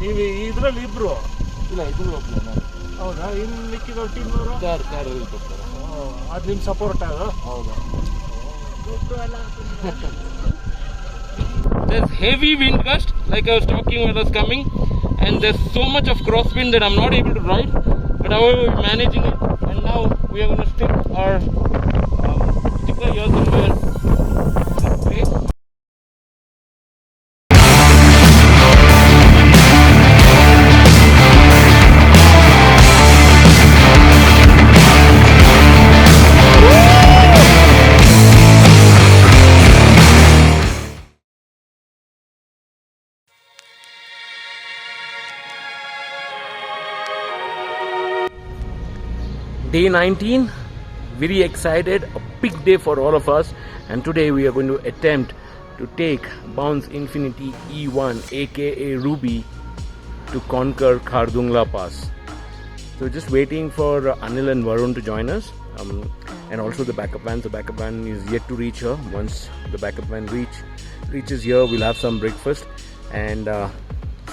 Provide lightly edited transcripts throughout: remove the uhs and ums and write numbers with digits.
ನೀವು ಇದರಲ್ಲಿ ಇಬ್ರು ಇಲ್ಲ ಇಬ್ಬರು ಹೋಗ್ತಾರೆ ನಾನು. ಹೌದಾ? ಇನ್ನು ಮಿಕ್ಕಿದವ್ರು ಟೀಮ್ನವರು ಕಾರಲ್ಲಿ ಬರ್ತಾರೆ. ಅದು ನಿಮ್ಮ ಸಪೋರ್ಟ್ ಅದು? ಹೌದಾ? There's heavy wind gust, like I was talking when I was coming, and there's so much of crosswind that I'm not able to ride. But however, we're managing it, and now we are going to stick our sticker here somewhere in place. Day 19, very excited, a big day for all of us, and today we are going to attempt to take Bounce Infinity E1 aka Ruby to conquer Khardung Pass. So just waiting for Anil and Varun to join us, and also the backup van. The backup van is yet to reach here. Once the backup van reaches here, we'll have some breakfast and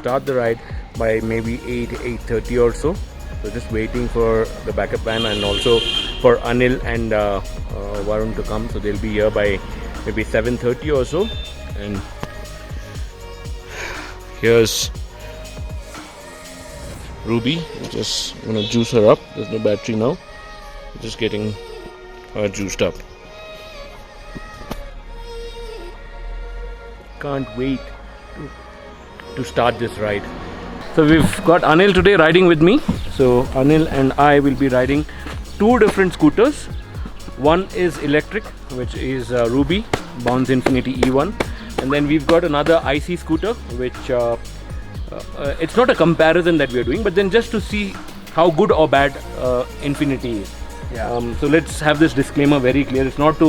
start the ride by maybe 8:30 or so. So just waiting for the backup van and also for Anil and Varun to come. So they'll be here by maybe 7:30 or so. And here's Ruby. We're just gonna juice her up. There's no battery now. Just getting her juiced up. Can't wait to start this ride. So we've got Anil today riding with me. So Anil and I will be riding two different scooters. One is electric, which is Ruby, Bounce Infinity E1. And then we've got another IC scooter, which it's not a comparison that we are doing, but then just to see how good or bad Infinity is. Yeah. So let's have this disclaimer very clear. It's not to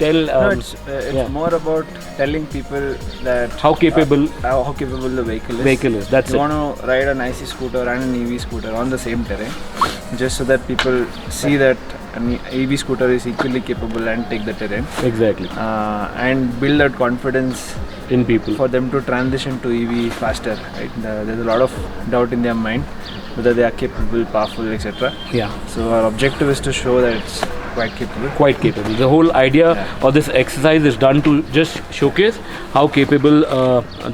tell. No, it's more about telling people that how capable the vehicle is. That's you it. want to ride an IC scooter and an EV scooter on the same terrain, just so that people see that an EV scooter is equally capable and take the terrain. Exactly. And build that confidence In people. for them to transition to EV faster. Right? There's a lot of doubt in their mind whether they are capable, powerful, etc. Yeah. So our objective is to show that it's quite capable. The whole idea of this exercise is done to just showcase how capable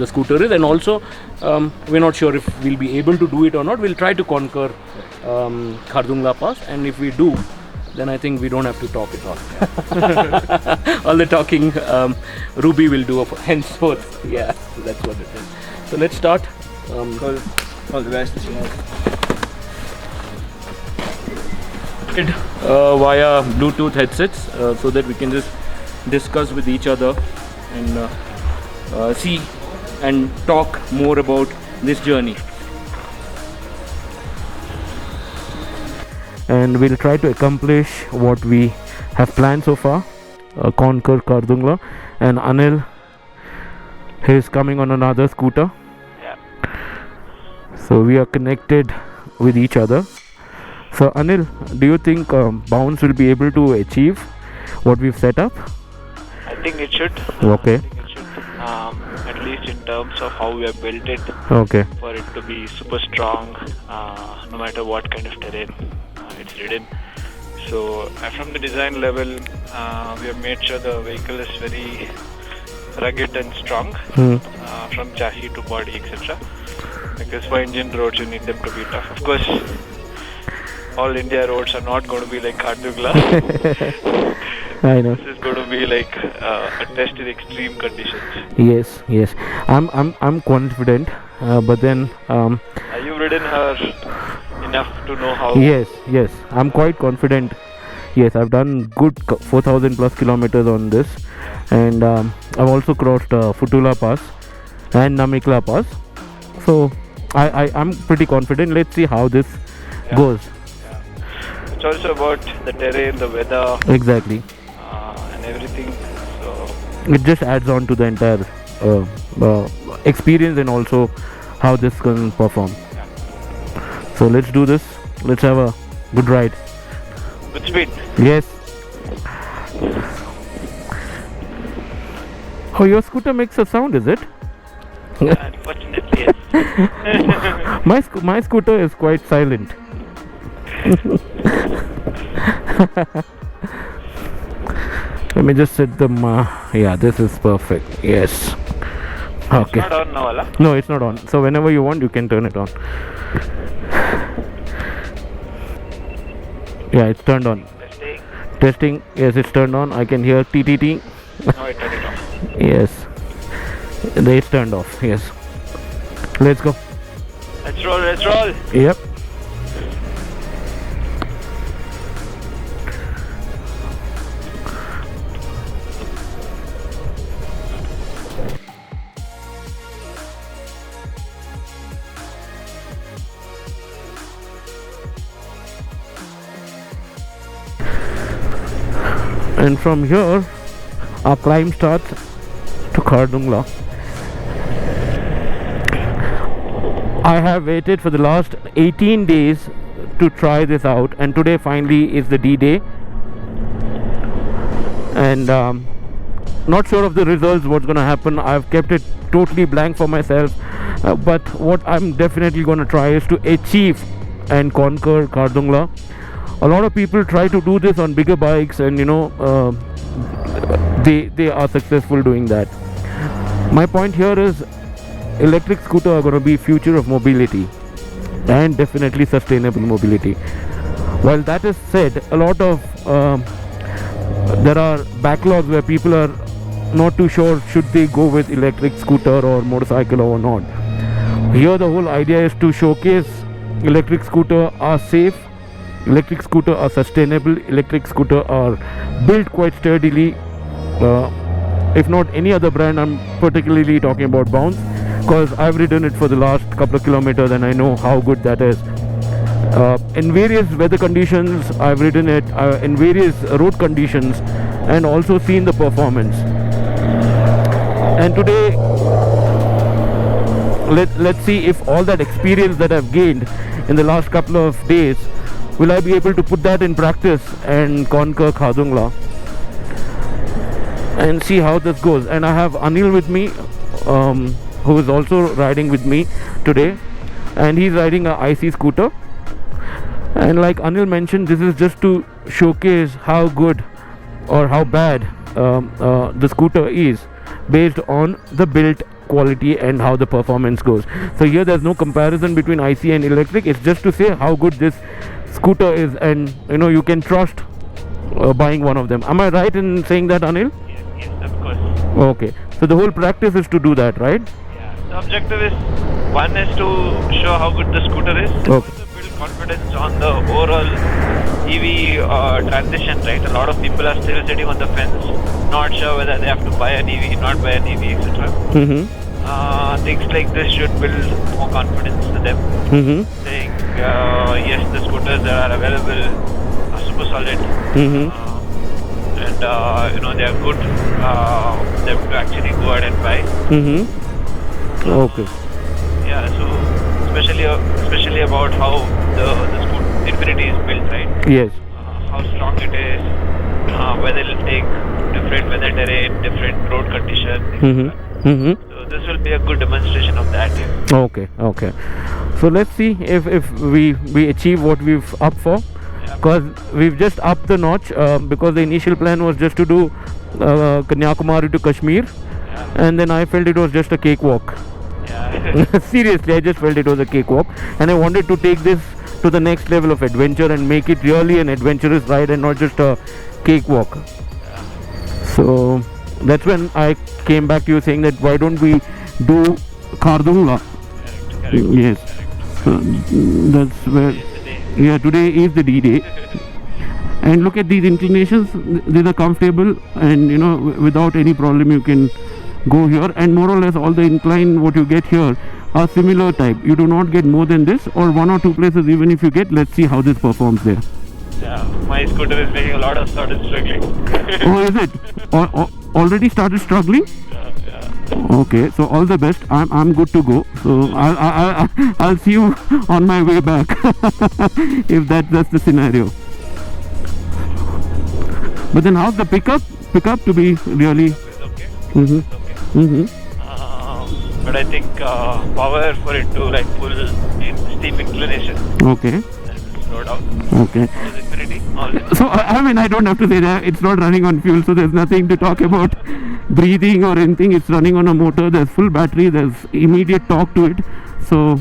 the scooter is, and also we're not sure if we'll be able to do it or not. We'll try to conquer Khardung Pass, and if we do, then I think we don't have to talk at all. All the talking Ruby will do henceforth. Yeah, so that's what it is. So let's start. Cool. All the best. Via Bluetooth headsets, so that we can just discuss with each other and see and talk more about this journey. And we'll try to accomplish what we have planned so far, conquer Khardung. And Anil is coming on another scooter. Yeah. So we are connected with each other. So Anil, do you think Bounce will be able to achieve what we've set up? I think it should. Okay. I think it should. At least in terms of how we have built it. Okay. For it to be super strong, no matter what kind of terrain it's ridden. So from the design level, we have made sure the vehicle is very rugged and strong, from chassis to body, etc. Because for Indian roads, you need them to be tough. Of course, all India roads are not going to be like Khardung. I know. This is going to be like a test in extreme conditions. Yes. I'm confident, but then. You've ridden her enough to know how. Yes. I'm quite confident. Yes, I've done good 4,000 plus kilometers on this, and I've also crossed Futula Pass and Namikla Pass. So I'm pretty confident. Let's see how this goes. It's also about the terrain, the weather. Exactly. And everything. So It just adds on to the entire experience, and also how this can perform. So let's do this. Let's have a good ride. good speed. Yes. Oh, your scooter makes a sound, is it? Unfortunately, yes. My scooter is quite silent. Let me just set them. Yeah, this is perfect. Yes. Okay. It's not on now, Allah? No, it's not on. So whenever you want, you can turn it on. Yeah, it's turned on. Testing. Yes, it's turned on. I can hear TTT. No, I turned it off. Yes. It's turned off. Yes. Let's go. Let's roll, let's roll. Yep. And from here, our climb starts to Khardung. I have waited for the last 18 days to try this out, and today finally is the D-Day. And not sure of the results, what's going to happen. I've kept it totally blank for myself. But what I'm definitely going to try is to achieve and conquer Khardung. A lot of people try to do this on bigger bikes, and they are successful doing that. My point here is electric scooters are going to be future of mobility, and definitely sustainable mobility. While that is said, a lot of there are backlogs where people are not too sure should they go with electric scooter or motorcycle or not. Here the whole idea is to showcase electric scooter are safe, electric scooter are sustainable, electric scooter are built quite sturdily. If not any other brand, I'm particularly talking about Bounce, because I've ridden it for the last couple of kilometers and I know how good that is. In various weather conditions, I've ridden it in various road conditions and also seen the performance. And today, let's see if all that experience that I've gained in the last couple of days, will I be able to put that in practice and conquer Khardung and see how this goes. And I have Anil with me, who is also riding with me today, and he's riding a IC scooter. And like Anil mentioned, this is just to showcase how good or how bad the scooter is based on the build quality and how the performance goes. So here there's no comparison between IC and electric. It's just to say how good this scooter is, and you can trust buying one of them. Am I right in saying that, Anil? Yes, of course. Okay, so the whole practice is to do that, right? Yeah. The objective is, one is to show how good the scooter is, and Okay. also build confidence on the overall EV transition, right? A lot of people are still sitting on the fence, not sure whether they have to buy an EV, not buy an EV, etc. Things like this should build more confidence to them. Saying, yes, the scooters that are available are super solid. And they are good. They have to actually go ahead and buy. Okay. Yeah, so especially about how the scooter Infinity is built, right? Yes. How strong it is, whether it will take different weather terrain, different road conditions. So this will be a good demonstration of that. Okay. So let's see if we achieve what we've up for, because we've just upped the notch, because the initial plan was just to do Kanyakumari to Kashmir, and then I felt it was just a cakewalk. Yeah. Seriously, I just felt it was a cakewalk, and I wanted to take this to the next level of adventure and make it really an adventurous ride and not just a cakewalk. So that's when I came back to you saying that why don't we do Khardung? Correct. Yes. That's where. Yeah, today is the D-Day. And look at these inclinations, these are comfortable, and without any problem you can go here, and more or less all the incline what you get here are similar type. You do not get more than this, or one or two places even if you get. Let's see how this performs there. Yeah, my scooter is making a lot of started struggling. Oh, is it? Already started struggling? Yeah. Okay, so all the best. I'm good to go. So I'll see you on my way back if that's the scenario. But then how's the pickup? Pickup to be really? It's okay. It's okay. but I think power for it to like pull in steep inclination Okay. and slow down. Okay. All infinity. All So I mean, I don't have to say that it's not running on fuel, so there's nothing to talk about breathing or anything. It's running on a motor. There's full battery. There's immediate torque to it. So,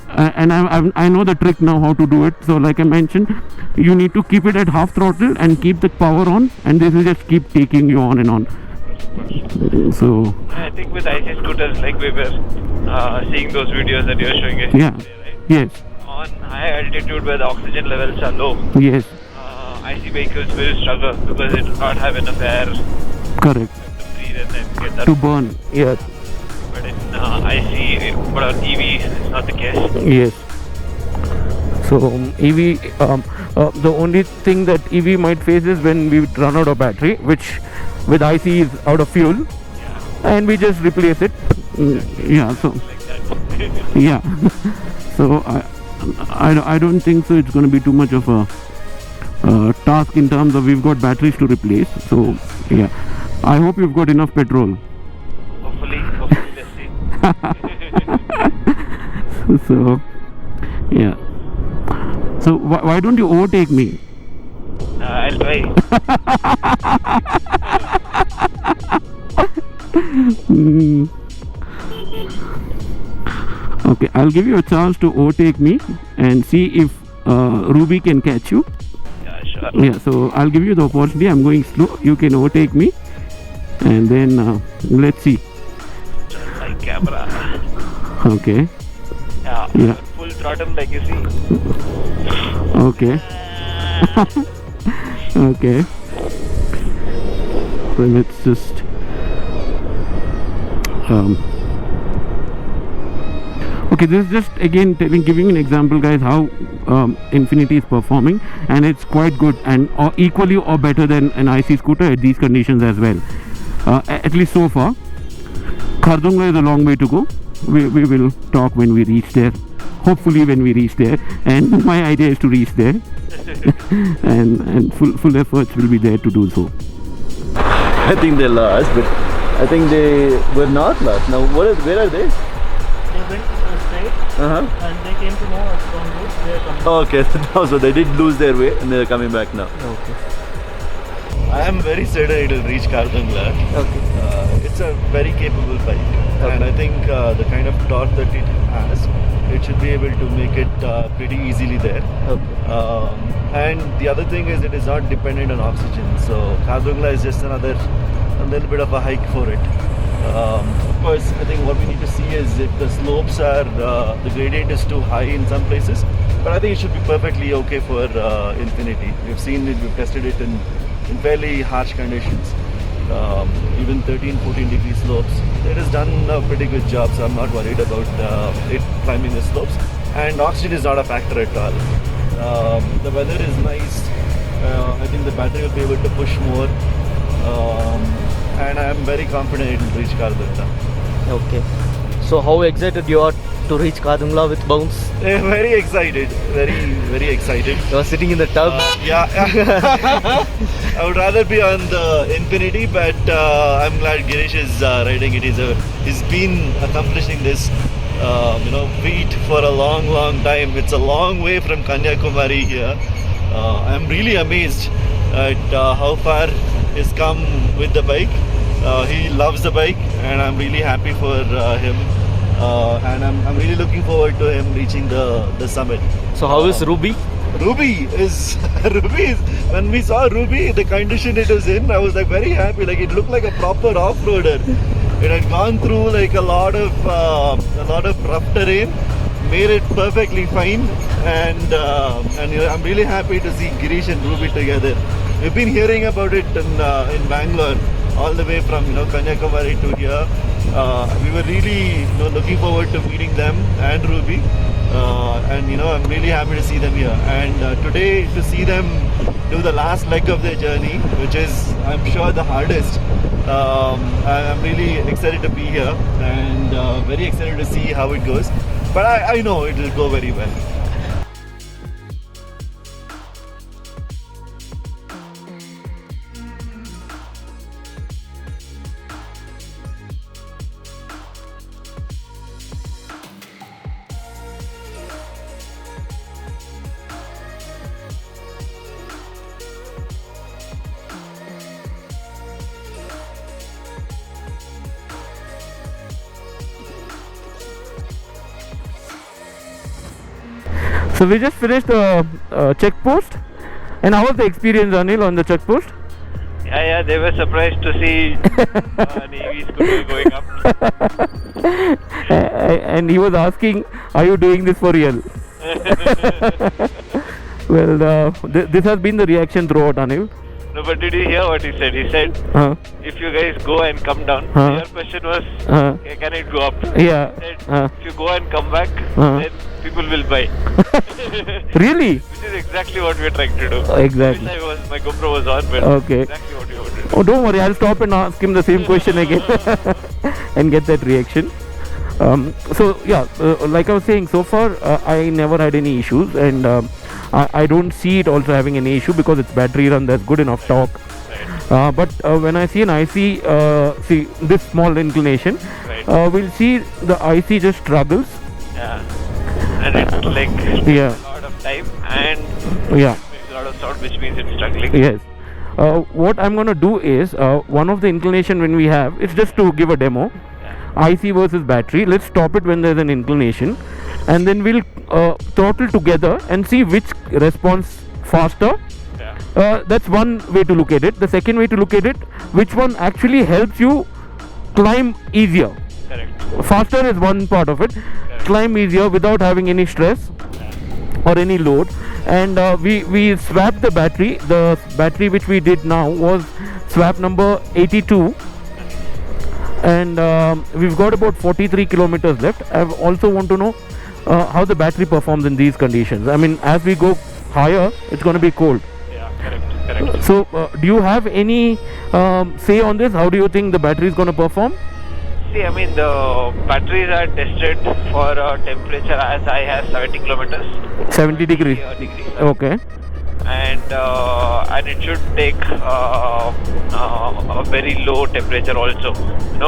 and I know the trick now how to do it. So, like I mentioned, you need to keep it at half throttle and keep the power on, and this will just keep taking you on and on. So, I think with IC scooters, like we were seeing those videos that you were showing yesterday, yeah, right? yes, On high altitude where the oxygen levels are low, yes, IC vehicles will struggle because it will not have enough air correct. to breathe and then get that. To burn, yes, But in IC, but on EV, it's not the case. yes. So EV, the only thing that EV might face is when we run out of battery, which with IC is out of fuel, and we just replace it. Yeah, so Like that. yeah, so I don't think so. It's going to be too much of a task in terms of we've got batteries to replace. So yeah, I hope you've got enough petrol. Hopefully, let's see. So yeah. So why don't you overtake me? I'll try. Okay, I'll give you a chance to overtake me and see if Ruby can catch you. Yeah, sure. Yeah, so I'll give you the opportunity. I'm going slow. You can overtake me, and then let's see. Just like camera. Okay. Yeah. Yeah. Full throttle, like you see. Okay. Okay. So let's just okay, this is just again giving an example, guys, how Infinity is performing, and it's quite good and equally or better than an IC scooter at these conditions as well, at least so far. Khardung is a long way to go. We will talk when we reach there, hopefully when we reach there, and my idea is to reach there and full efforts will be there to do so. I think they lost, but I think they were not lost. Now, where are they? They went straight and they came to know us from route. They are coming. Okay, so they did lose their way and they're coming back now. Okay. I am very certain it will reach Khardung. Okay. It's a very capable bike, and I think the kind of torque that it has, it should be able to make it pretty easily there. Okay. And the other thing is it is not dependent on oxygen, so Khardung is just a little bit of a hike for it. Of course, I think what we need to see is if the slopes are, the gradient is too high in some places, but I think it should be perfectly okay for Infinity. We've seen it, we've tested it in fairly harsh conditions, even 13-14 degree slopes. It has done a pretty good job, so I'm not worried about it climbing the slopes. And oxygen is not a factor at all. The weather is nice. I think the battery will be able to push more, and I am very confident it will reach Khardung. Okay. So how excited you are to reach Khardung with bounce? Very excited, very excited. You are sitting in the tub. Yeah, I would rather be on the Infinity, but I'm glad Girish is riding it. He's been accomplishing this, feat for a long time. It's a long way from Kanyakumari here. I'm really amazed at how far he's come with the bike. He loves the bike, and I'm really happy for him. And I'm really looking forward to him reaching the summit. So how is Ruby? Ruby is when we saw Ruby, the condition it was in, I was like very happy. Like it looked like a proper off-roader. It had gone through like a lot of rough terrain, made it perfectly fine, and I'm really happy to see Girish and Ruby together. We've been hearing about it in Bangalore, all the way from Kanyakumari to here. We were really looking forward to meeting them and Ruby, and I'm really happy to see them here. And today to see them do the last leg of their journey, which is I'm sure the hardest. I'm really excited to be here and very excited to see how it goes. But I know it will go very well. So we just finished the check post. And how was the experience, Anil, on the check post? Yeah, they were surprised to see an EV scooter going up. And he was asking, are you doing this for real? Well, this has been the reaction throughout, Anil. No, but did you hear what he said? He said, if you guys go and come down, your question was, can it go up? Yeah. He said, if you go and come back, then people will buy. Really? Which is exactly what we are trying to do. Exactly. My GoPro was on, but okay. Exactly what we wanted to do. Oh, don't worry, I'll stop and ask him the same question again and get that reaction. So yeah, like I was saying, so far I never had any issues, and I don't see it also having any issue because its battery run, there's good enough torque. But when I see an IC, see this small inclination, we'll see the IC just struggles. Yeah, and it's like yeah. a lot of time and yeah, makes a lot of sound, which means it's struggling. Yes. What I'm gonna do is one of the inclination when we have, it's just to give a demo. IC versus battery. Let's stop it when there's an inclination, and then we'll throttle together and see which responds faster. That's one way to look at it. The second way to look at it, which one actually helps you climb easier. Correct. Faster is one part of it. Correct. Climb easier without having any stress or any load. And we swapped the battery. The battery which we did now was swap number 82. And we've got about 43 kilometers left. I also want to know how the battery performs in these conditions. I mean, as we go higher, it's going to be cold. Yeah, correct. So, do you have any say on this? How do you think the battery is going to perform? See, I mean, the batteries are tested for a temperature as high as 70 kilometers. 70 degrees. Okay. And it should take a very low temperature also,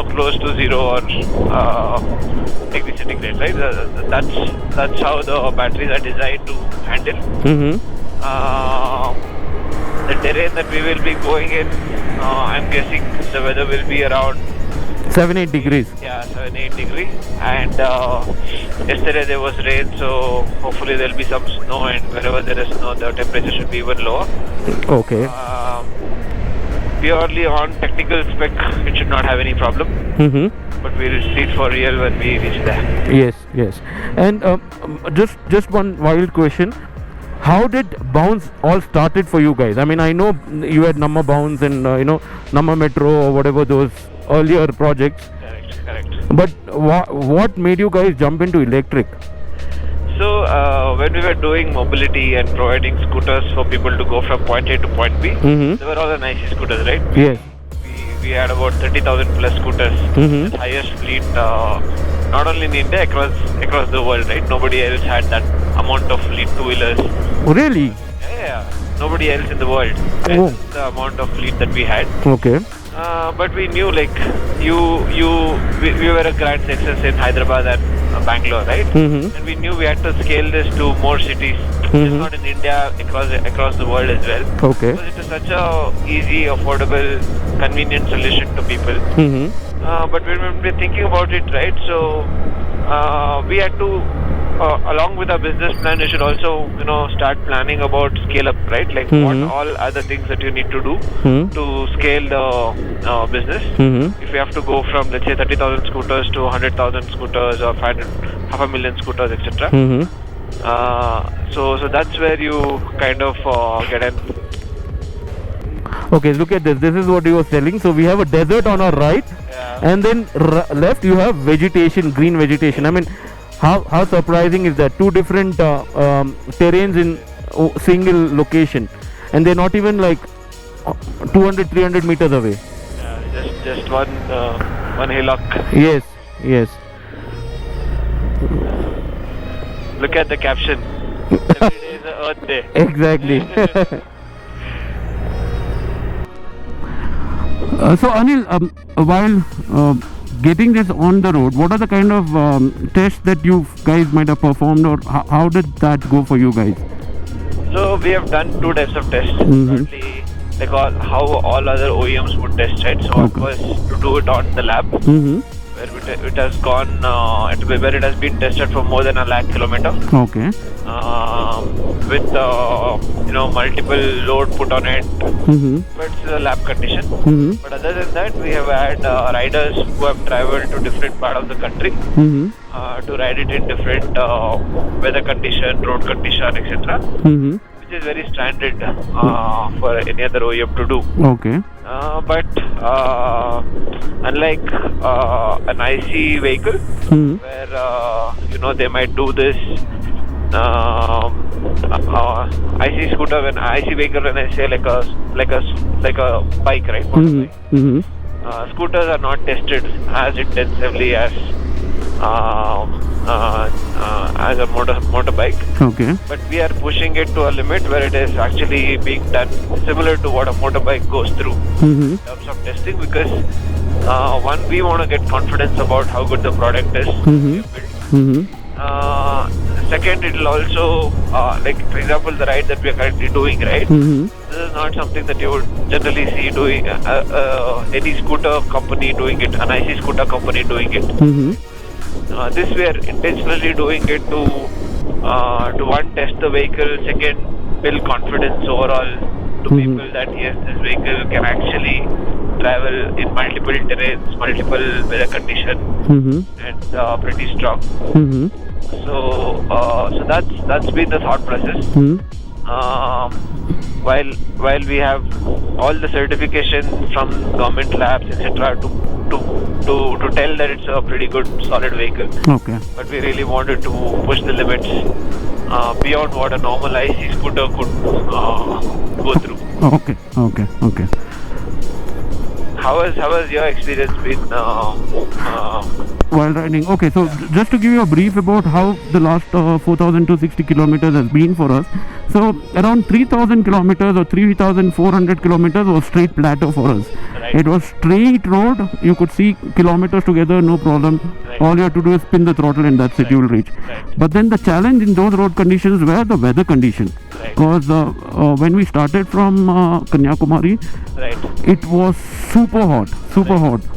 close to zero or degree centigrade, right? That's how the batteries are designed to handle. The terrain that we will be going in, I'm guessing the weather will be around 7-8 degrees. Yeah, 7-8 degrees. And yesterday there was rain, so hopefully there will be some snow, and wherever there is snow, the temperature should be even lower. Okay. Purely on technical spec, it should not have any problem. But we will see it for real when we reach there. Yes. And just one wild question. How did bounce all started for you guys? I mean, I know you had Namma Bounce and Namma Metro or whatever those earlier projects. Correct. But what made you guys jump into electric? So when we were doing mobility and providing scooters for people to go from point A to point B, they were all the nice scooters, right? Yes. We had about 30,000 plus scooters, the highest fleet, not only in India, across the world, right? Nobody else had that amount of fleet two-wheelers. Oh, really? Yeah. Nobody else in the world had the amount of fleet that we had. Okay. But we knew, like, we were a grand success in Hyderabad and Bangalore, right? And we knew we had to scale this to more cities, just not in India, across the world as well. Okay. Because it is such a easy, affordable, convenient solution to people. But when we were thinking about it, right, so we had to, along with our business plan, you should also, start planning about scale up, right? Like what all other things that you need to do to scale the business. If you have to go from, let's say, 30,000 scooters to 100,000 scooters or 500,000 scooters, etc. So that's where you kind of get an. Okay, look at this. This is what you were selling. So we have a desert on our right, and then left you have vegetation, green vegetation. I mean, how surprising is that? Two different terrains in single location, and they're not even like 200-300 meters away. Just one hillock. Yes. Look at the caption. Every day is a Earth Day. Exactly. So Anil, while getting this on the road, what are the kind of tests that you guys might have performed, or how did that go for you guys? So we have done two types of tests. Thirdly, like how all other OEMs would test, right? So one was to do it on the lab, where we it has gone where it has been tested for more than 1 lakh kilometer. Okay. With multiple load put on it. But it's a lab condition. But other than that, we have had riders who have traveled to different part of the country to ride it in different weather condition, road condition, etc. Which is very standard for any other OEM to do. Okay. But unlike an IC vehicle, where they might do this IC scooter, when IC vehicle, when I say like a bike, right? Scooters are not tested as intensively as a motorbike. Okay. But we are pushing it to a limit where it is actually being done similar to what a motorbike goes through in terms of testing, because one, we want to get confidence about how good the product is we have built. Second, it will also, like for example, the ride that we are currently doing, right? This is not something that you would generally see doing any scooter company doing it, an IC scooter company doing it. This we are intentionally doing it to one, test the vehicle, second, build confidence overall to people that yes, this vehicle can actually travel in multiple terrains, multiple weather conditions, and pretty strong. So that's been the thought process. While we have all the certification from government labs, etc., to tell that it's a pretty good solid vehicle. Okay. But we really wanted to push the limits beyond what a normal IC scooter could go through. Okay. How has your experience been while riding? Okay, so just to give you a brief about how the last 4,260 kilometers has been for us. So around 3,000 kilometers or 3,400 kilometers was straight plateau for us. Right. It was straight road. You could see kilometers together, no problem. Right. All you have to do is spin the throttle and that's it, you will reach. Right. But then the challenge in those road conditions were the weather condition. Because when we started from Kanyakumari, it was super hot.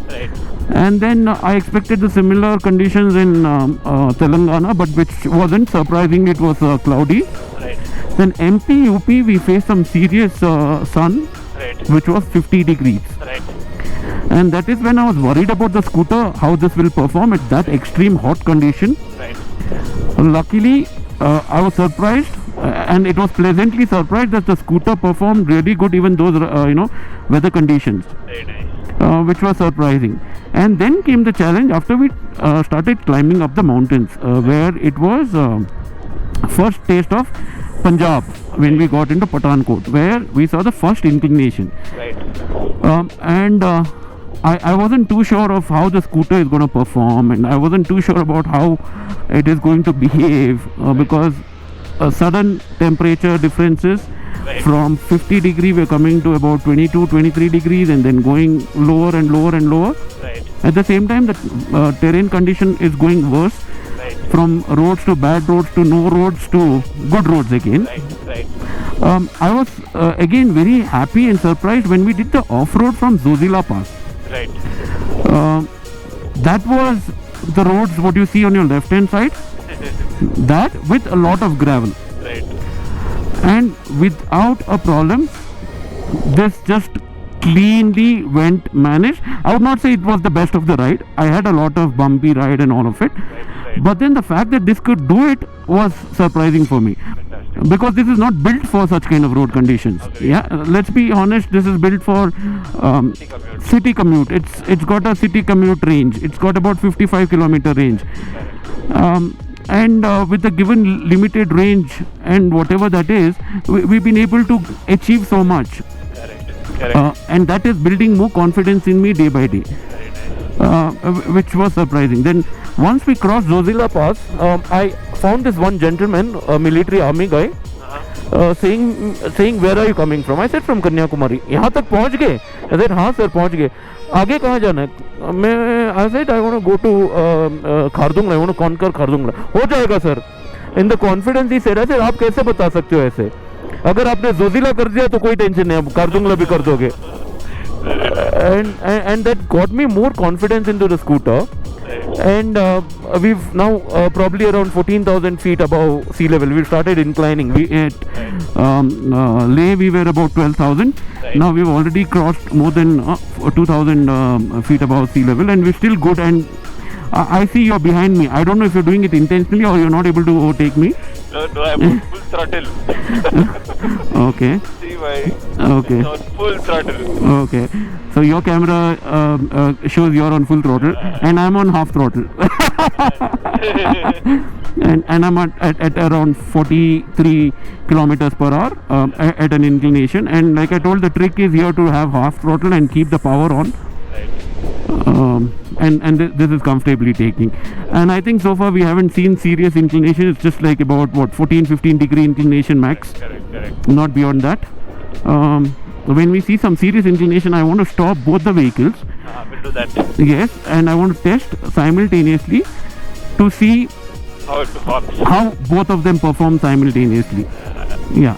Right. And then I expected the similar conditions in Telangana, but which wasn't. Surprisingly, it was cloudy. Right. Then MP, UP, we faced some serious sun, which was 50 degrees. Right. And that is when I was worried about the scooter, how this will perform at that extreme hot condition. Right. Luckily, I was surprised, and it was pleasantly surprised that the scooter performed really good, even those weather conditions. Very nice. Which was surprising. And then came the challenge after we started climbing up the mountains, where it was first taste of Punjab when we got into Pathankot, where we saw the first inclination. Right. And I wasn't too sure of how the scooter is going to perform, and I wasn't too sure about how it is going to behave, because sudden temperature differences. Right. From 50 degree we're coming to about 22, 23 degrees, and then going lower and lower and lower. Right. At the same time, the terrain condition is going worse. Right. From roads to bad roads to no roads to good roads again. Right. I was again very happy and surprised when we did the off-road from Zozila Pass. Right. That was the roads what you see on your left hand side. That with a lot of gravel. Right. And without a problem, this just cleanly went managed. I would not say it was the best of the ride. I had a lot of bumpy ride and all of it. Right. But then the fact that this could do it was surprising for me. Fantastic. Because this is not built for such kind of road conditions. Agreed. Yeah, let's be honest, this is built for city commute. It's got a city commute range. It's got about 55 kilometer range. And with the given limited range and whatever that is, we've been able to achieve so much. Correct. And that is building more confidence in me day by day. Which was surprising. Then once we crossed Zozila Pass, I found this one gentleman, a military army guy, saying where are you coming from? I said from Kanyakumari. यहाँ तक पहुँच गए? I said हाँ sir पहुँच गए. आगे कहाँ जाना है? I said I want to go to Khardung. I want to conquer Khardung. हो जाएगा sir. In the confidence he said, I said आप कैसे बता सकते हो ऐसे? अगर आपने जोजिला कर दिया तो कोई टेंशन नहीं, आप खारदुंगला भी कर दोगे. And that got me more confidence into the scooter. and we've now probably around 14,000 feet above sea level. We started inclining. We at Leh we were about 12,000. Now we've already crossed more than 2,000 feet above sea level, and we're still good. And I see you're behind me. I don't know if you're doing it intentionally or you're not able to overtake me. No, I'm on full throttle. Okay. See my... Okay. It's on full throttle. Okay. So your camera shows you're on full throttle, and I'm on half throttle. and I'm at around 43 kilometers per hour at an inclination. And like I told, the trick is here to have half throttle and keep the power on. This is comfortably taking, and I think so far we haven't seen serious inclination. It's just like about what 14-15 degree inclination max. Correct. Not beyond that. When we see some serious inclination, I want to stop both the vehicles. We'll do that. Yes, and I want to test simultaneously to see How it performs. how both of them perform simultaneously. Yeah,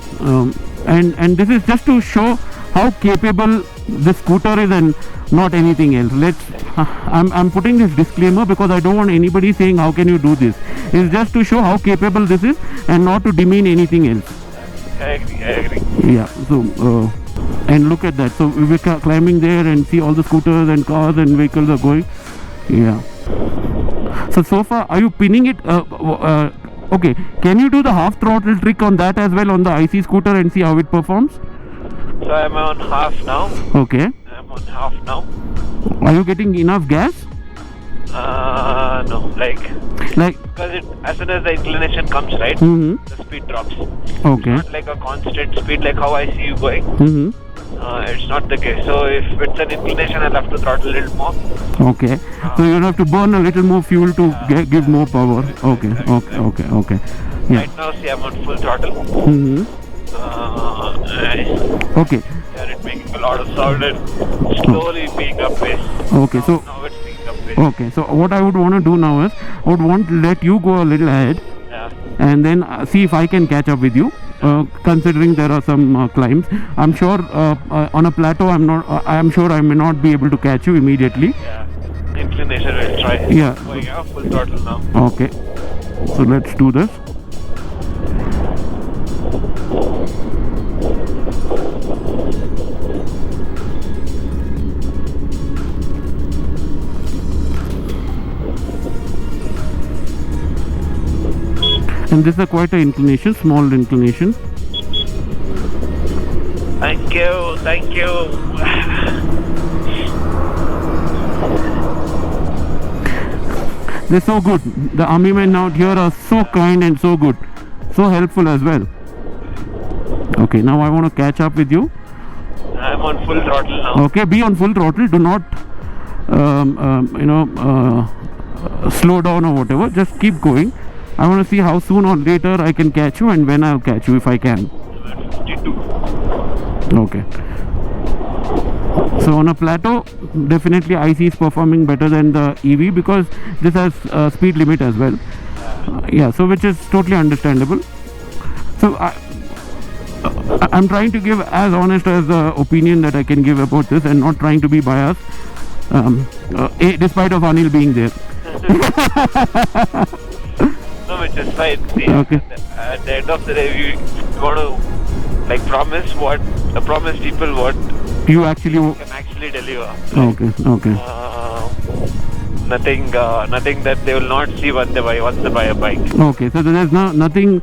and this is just to show how capable the scooter is and not anything else. I'm putting this disclaimer because I don't want anybody saying how can you do this. It's just to show how capable this is and not to demean anything else. I agree. Yeah, so and look at that. So we're climbing there and see all the scooters and cars and vehicles are going. Yeah. So far, are you pinning it? Okay, can you do the half throttle trick on that as well on the IC scooter and see how it performs? So I'm on half now. Okay. I'm on half now. Are you getting enough gas? No, like because as soon as the inclination comes, right, the speed drops. Okay. It's not like a constant speed like how I see you going. It's not the case. So if it's an inclination, I'll have to throttle a little more. Okay. So you'll have to burn a little more fuel to give more power. Okay. Yeah. Right now, see, I'm on full throttle. Okay. Yeah, it's making a lot of sound and slowly being up pace. Okay. So. Now it's being up pace. Okay. So what I would want to do now is I would want to let you go a little ahead. Yeah. And then see if I can catch up with you. Considering there are some climbs, I'm sure on a plateau I'm sure I may not be able to catch you immediately. Yeah. Inclination will try. Yeah. Going up full throttle now. Okay. So let's do this. And this is quite an inclination, small inclination. Thank you. They're so good. The army men out here are so kind and so good. So helpful as well. Okay, now I want to catch up with you. I'm on full throttle now. Okay, be on full throttle. Do not, slow down or whatever. Just keep going. I want to see how soon or later I can catch you and when I'll catch you if I can. 52. Okay. So on a plateau, definitely IC is performing better than the EV because this has a speed limit as well. Yeah, so which is totally understandable. So I'm trying to give as honest as the opinion that I can give about this and not trying to be biased, despite of Anil being there. No, which is fine. See, okay. At the end of the day, we want to promise people what you actually can actually deliver. Okay. Nothing that they will not see once they buy a bike. Okay, so there's nothing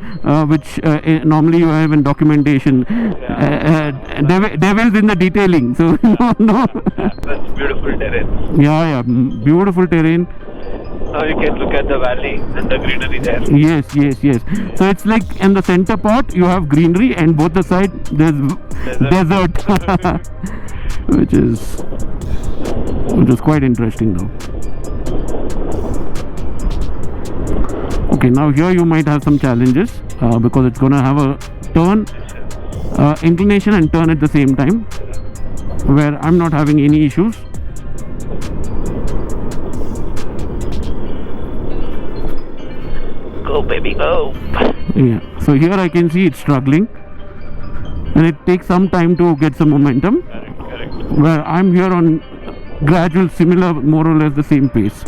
which normally you have in documentation. Devil's in the detailing. So no. That's beautiful terrain. Yeah, beautiful terrain. Now you can look at the valley and the greenery there. Yes. So it's like in the center part you have greenery and both the side there's desert. which is quite interesting though. Okay, now here you might have some challenges because it's gonna have a turn, inclination and turn at the same time, where I'm not having any issues. Go baby, go. Yeah, so here I can see it's struggling and it takes some time to get some momentum. Correct. Where I'm here on gradual, similar, more or less the same pace.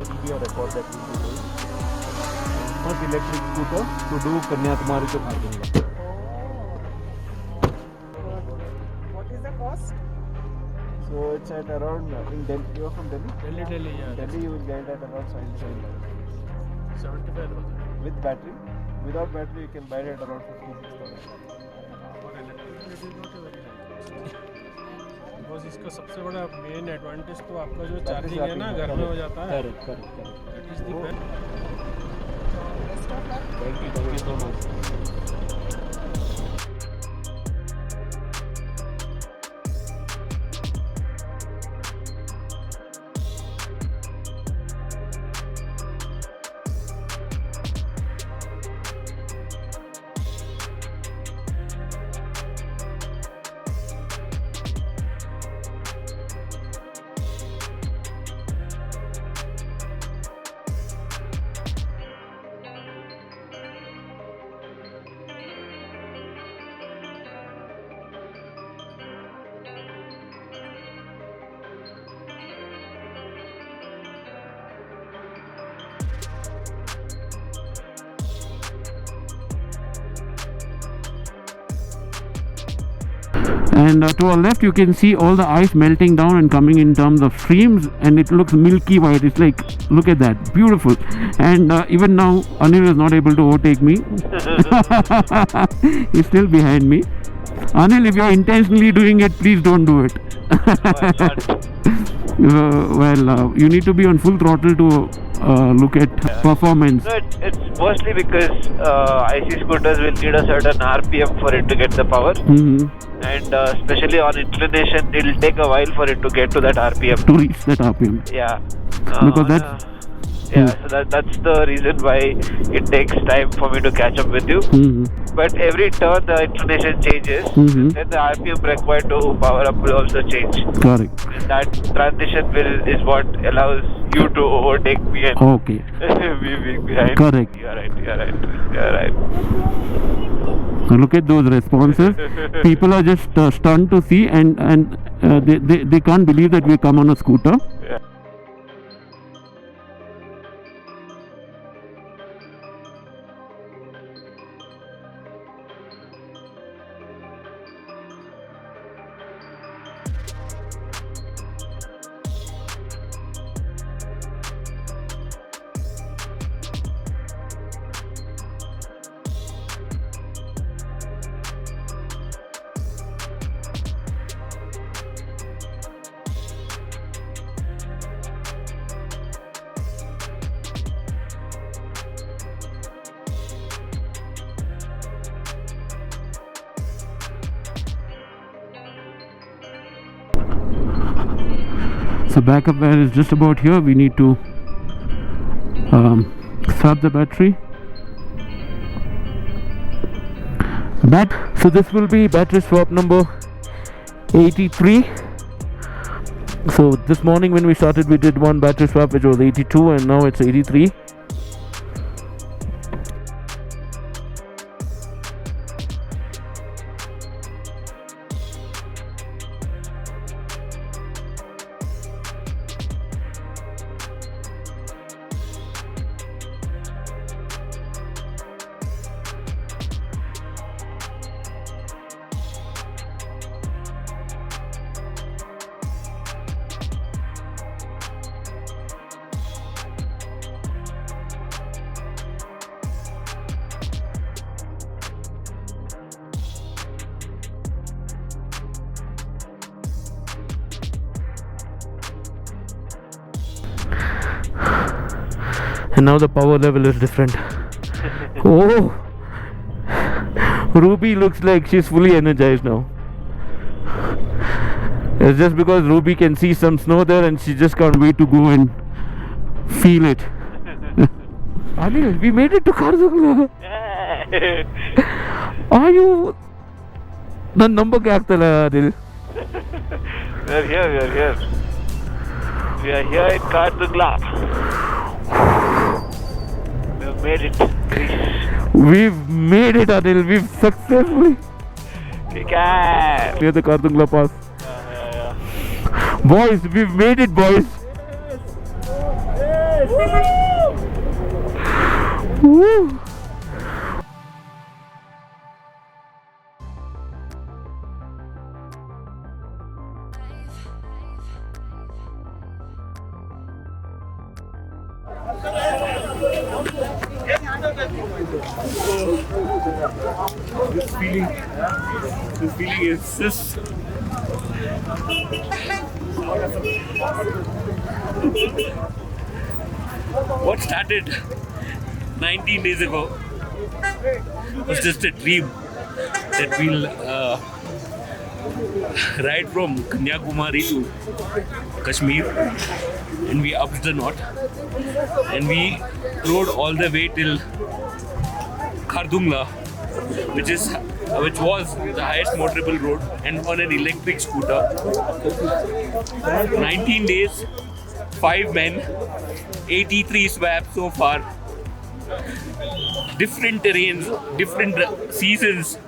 video record that we will do. First electric scooter to do Kanyakumari to Khardung. What is the cost? So it's at around, in Delhi, you're from Delhi? Delhi, yeah. Delhi you will get at around 75,000. 75,000. With battery. Without battery you can buy it at around 56,000. और electric it is not very nice because इसका सबसे बड़ा main advantage तो आपका जो charging है ना घर में हो जाता है that is the best Thank you so much. And to our left you can see all the ice melting down and coming in terms of streams, and it looks milky white. It's like, look at that, beautiful. And even now Anil is not able to overtake me. He's still behind me. Anil, if you're intentionally doing it, please don't do it. You need to be on full throttle to look at performance. No, it's mostly because IC scooters will need a certain RPM for it to get the power. And especially on inclination, it will take a while for it to get to that RPM. To reach that RPM. Yeah. Because that's... So that's the reason why it takes time for me to catch up with you. But every turn the inclination changes, then the RPM required to power up will also change. Correct. And that transition is what allows you to overtake me and okay. me being behind. Correct. You're right. Look at those responses. People are just stunned to see, and they can't believe that we come on a scooter. Yeah. So backup wire is just about here. We need to swap the battery. So this will be battery swap number 83. So this morning when we started, we did one battery swap which was 82, and now it's 83. And now the power level is different. Oh, Ruby looks like she's fully energized now. It's just because Ruby can see some snow there and she just can't wait to go and feel it. Anil, we made it to Khardung. Are you? The number kya aagta hai, Anil? We are here. We are here in Khardung. We've made it. We've made it, Anil. We've successfully. Near the Khardung Pass. Yeah. Boys, we've made it, boys. This feeling is just what started 19 days ago was just a dream that we'll ride from Kanyakumari to Kashmir, and we upped the knot and we rode all the way till Khardung, which was the highest motorable road, and on an electric scooter. 19 days, 5 men, 83 swaps so far, different terrains, different seasons,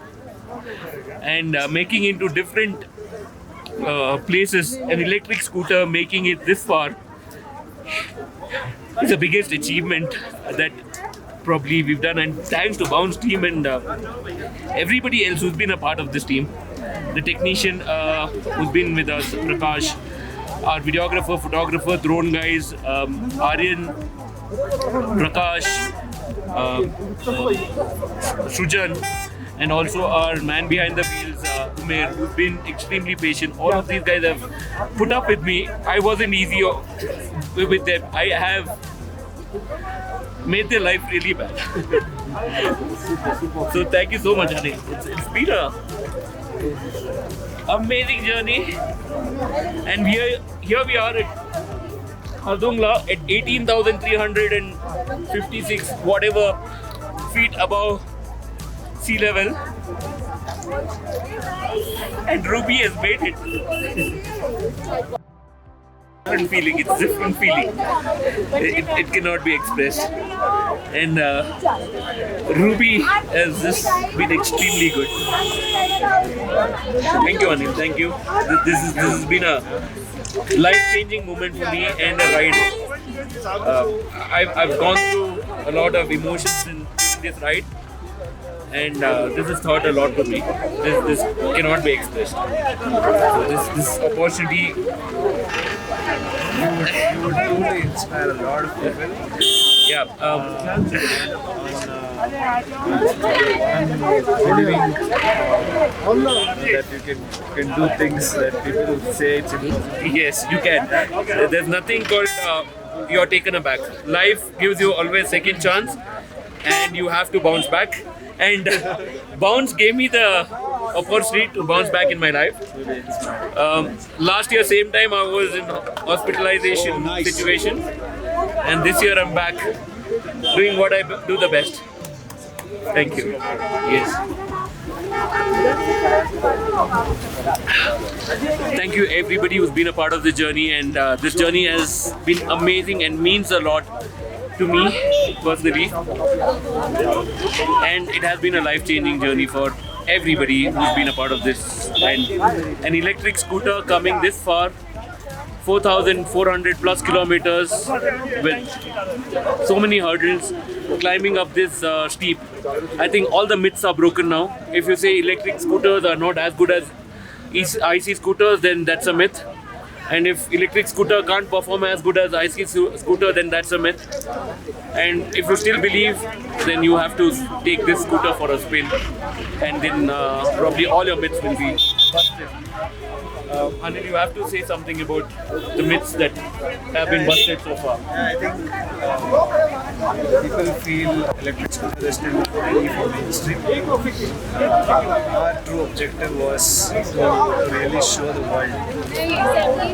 and making into different places. An electric scooter making it this far is the biggest achievement that probably we've done, and thanks to Bounce team and everybody else who's been a part of this team. The technician who's been with us, Prakash, our videographer, photographer, drone guys, Aryan, Prakash, Srujan, and also our man behind the wheels, Umair, who's been extremely patient. All of these guys have put up with me. I wasn't easy with them. I have made their life really bad. So thank you so much, Aryan. It's been a amazing journey, and here we are at Khardung at 18,356 whatever feet above sea level, and Ruby has made it. Different feeling, it's different feeling. It cannot be expressed. And Ruby has just been extremely good. Thank you, Anil. Thank you. This has been a life-changing moment for me and a ride. I've gone through a lot of emotions in this ride, and this has taught a lot to me. This cannot be expressed. So this opportunity. You would truly inspire a lot of people. Yeah. Believing that you can do things that people say it's impossible. Yes, you can. There's nothing called you're taken aback. Life gives you always second chance, and you have to bounce back. And Bounce gave me the opportunity to bounce back in my life. Last year, same time, I was in hospitalization situation, and this year I'm back doing what I do the best. Thank you. Yes. Thank you everybody who's been a part of the journey, and this journey has been amazing and means a lot to me personally, and it has been a life-changing journey for everybody who's been a part of this. And an electric scooter coming this far, 4,400 plus kilometers with so many hurdles, climbing up this steep. I think all the myths are broken now. If you say electric scooters are not as good as IC scooters, then that's a myth. And if electric scooter can't perform as good as IC scooter, then that's a myth. And if you still believe, then you have to take this scooter for a spin, and then probably all your myths will be busted. Anil, you have to say something about the myths that have been busted so far. Yeah, I think people feel electric scooter is still really for mainstream. Our true objective was to really show the world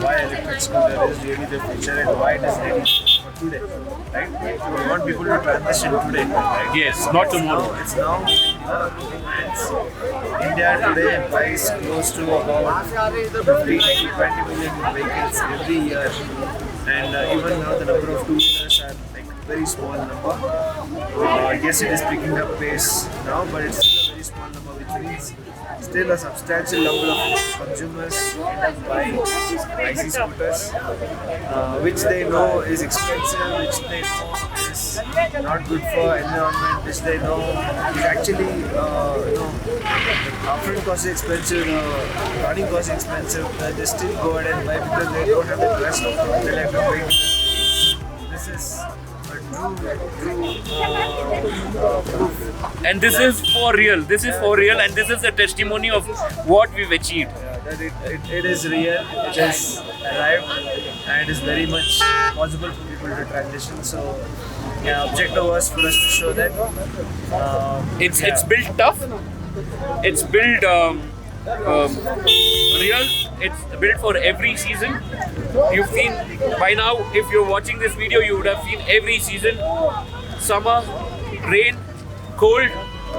why electric scooter is really the future and why it is ready for today. Right? We want people to transition today. Right? Yes, not tomorrow. It's now India today buys close to about 15 to 20 million vehicles every year, and even now the number of two-wheelers are like very small number. Yes, it is picking up pace now, but it's still a very small number, which means still a substantial number of consumers end up buying IC scooters, which they know is expensive, which they know is not good for environment, which they know is actually, the upfront cost is expensive, the running cost is expensive, but they still go ahead and buy because they don't have the trust. They like to wait. This is a true proof. And this is for real. This is for real, and this is a testimony of what we've achieved. That it is real, it has arrived, and it is very much possible for people to transition. So, yeah, objective was for us to show that It's built tough. It's built real. It's built for every season. You've seen by now. If you're watching this video, you would have seen every season: summer, rain, cold,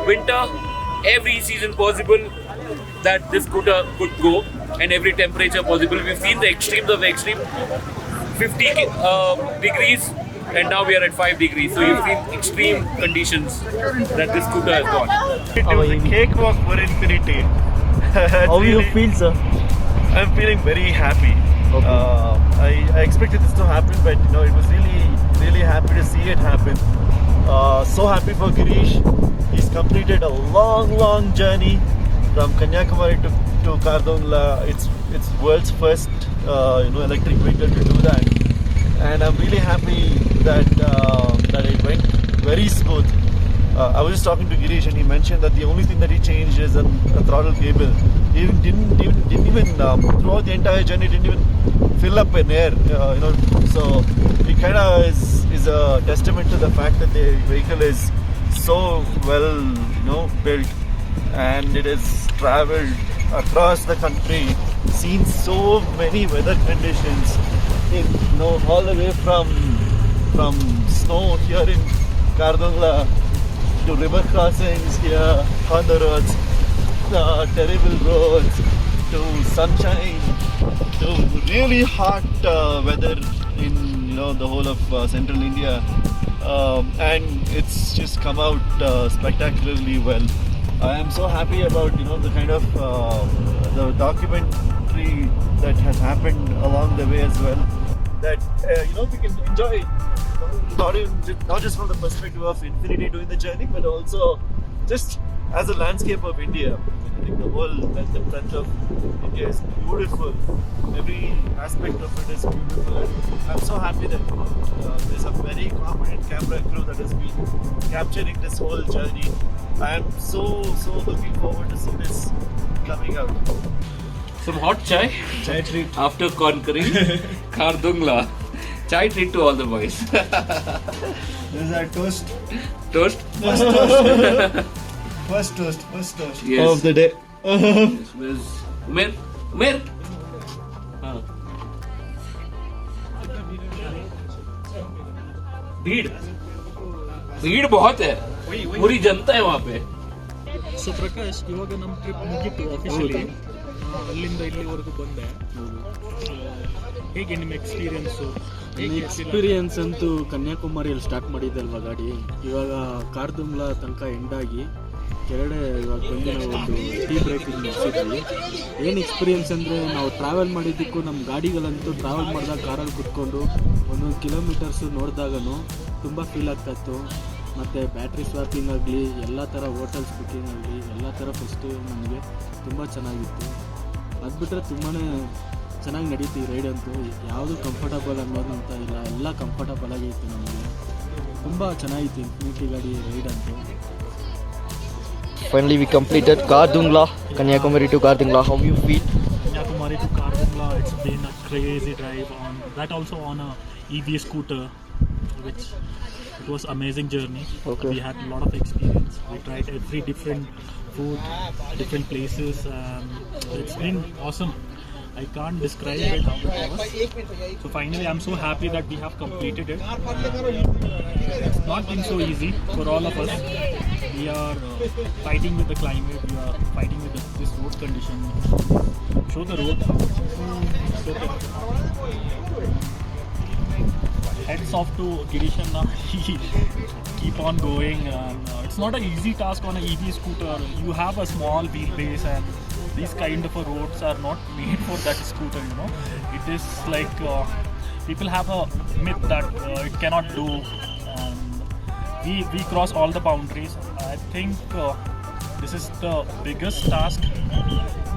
winter, every season possible that this scooter could go, and every temperature possible. We've seen the extremes of the extreme, 50 degrees, and now we are at 5 degrees. So you've seen extreme conditions that this scooter has got. It was a cakewalk for infinity. How do you feel, sir? I'm feeling very happy. I expected this to happen, but it was really happy to see it happen. So happy for Girish. He's completed a long journey from Kanyakumari to Khardung. It's world's first electric vehicle to do that, and I'm really happy that it went very smooth. I was just talking to Girish, and he mentioned that the only thing that he changed is a throttle cable. He didn't even throughout the entire journey didn't even fill up in air. So it kind of is a testament to the fact that the vehicle is so well built, and it has travelled across the country, seen so many weather conditions, all the way from snow here in Khardung to river crossings here on the roads, terrible roads, to sunshine, to really hot weather in the whole of central India, and it's just come out spectacularly well. I am so happy about the kind of the documentary that has happened along the way as well, that we can enjoy not just from the perspective of Infinity doing the journey, but also just as a landscape of India. I think the whole length and breadth of India is beautiful. Every aspect of it is beautiful. I'm so happy that there's a very competent camera crew that has been capturing this whole journey. I am so looking forward to see this coming out. Some hot chai treat. after conquering Khardung. Chai treat to all the boys. This is our toast. Toast? First toast. Yes. Of the day. Where's Umair? भीड़ बहुत है, पूरी जनता है वहाँ पे. So Prakash, ಇವಾಗ ನಮ್ಮ trip ಮುಗಿತು ಆಫೀಷಿಯಲಿ. ಅಲ್ಲಿಂದ ಇಲ್ಲಿವರೆಗೂ ಬಂದೆ. ಹೇಗೆ ನಿಮ್ಮ ಎಕ್ಸ್ಪೀರಿಯನ್ಸ್ ಅಂತೂ ಕನ್ಯಾಕುಮಾರಿಯಲ್ಲಿ ಸ್ಟಾರ್ಟ್ ಮಾಡಿದ್ದಲ್ವ ಗಾಡಿ, ಇವಾಗ ಖಾರ್ದುಂಗ್ಲಾ ತನಕ ಎಂಡಾಗಿ ಕೆಳಗಡೆ ಇವಾಗ ಬಂದು ನಾವು ಒಂದು ಟೀ ಬ್ರೇಕಿಂಗ್ ಮುಗಿಸಿದ್ವಿ. ಏನು ಎಕ್ಸ್ಪೀರಿಯನ್ಸ್ ಅಂದರೆ, ನಾವು ಟ್ರಾವೆಲ್ ಮಾಡಿದ್ದಕ್ಕೂ ನಮ್ಮ ಗಾಡಿಗಳಂತೂ ಟ್ರಾವೆಲ್ ಮಾಡಿದಾಗ ಕಾರಲ್ಲಿ ಕುತ್ಕೊಂಡು ಒಂದೊಂದು ಕಿಲೋಮೀಟರ್ಸು ನೋಡಿದಾಗೂ ತುಂಬ ಫೀಲ್ ಆಗ್ತಾಯಿತ್ತು. ಮತ್ತು ಬ್ಯಾಟ್ರಿ ಸ್ವಾಪಿಂಗ್ ಆಗಲಿ, ಎಲ್ಲ ಥರ ಹೋಟೆಲ್ಸ್ ಬುಕ್ಕಿಂಗ್ ಆಗಲಿ, ಎಲ್ಲ ಥರ ಫಸ್ಟು ನಮಗೆ ತುಂಬ ಚೆನ್ನಾಗಿತ್ತು. ಅದು ಬಿಟ್ಟರೆ ತುಂಬಾ ಚೆನ್ನಾಗಿ ನಡೀತು ಈ ರೈಡ್ ಅಂತೂ. ಯಾವುದು ಕಂಫರ್ಟಬಲ್ ಅನ್ನೋದು ಅಂತ ಇಲ್ಲ, ಎಲ್ಲ ಕಂಫರ್ಟಬಲ್ ಆಗಿತ್ತು ನಮಗೆ. ತುಂಬ ಚೆನ್ನಾಗಿತ್ತು ಇನ್ಫಿನಿಟಿ ಗಾಡಿ ರೈಡ್ ಅಂತೂ. Finally, we completed Khardungla, Kanyakumari to Khardungla. How you feel? Kanyakumari to Khardungla, it's been a crazy drive on that, also on a EV scooter, which it was amazing journey. Okay. We had a lot of experience. We tried every different food, different places. It's been awesome. I can't describe it how it was. So finally, I'm so happy that we have completed it. It's not been so easy for all of us. We are fighting with the climate. We are fighting with this road condition. Show the road. Heads off to Girish and keep on going. It's not an easy task on an EV scooter. You have a small wheelbase and these kind of roads are not made for that scooter, you know. It is like people have a myth that it cannot do. We cross all the boundaries. I think this is the biggest task,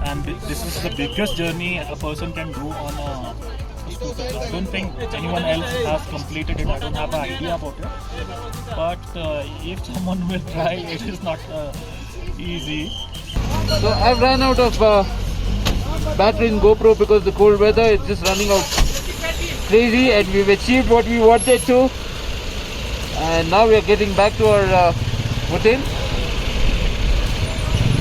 and this is the biggest journey a person can do on a scooter. I don't think anyone else has completed it. I don't have an idea about it. But if someone will try, it is not easy. So I've run out of battery in GoPro because the cold weather is just running out crazy, and we've achieved what we wanted to. And now we are getting back to our hotel.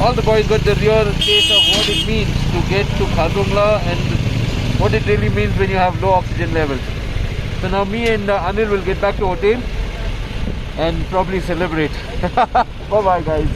All the boys got the real taste of what it means to get to Khardung and what it really means when you have low oxygen levels. So now me and Anil will get back to hotel and probably celebrate. Bye bye guys.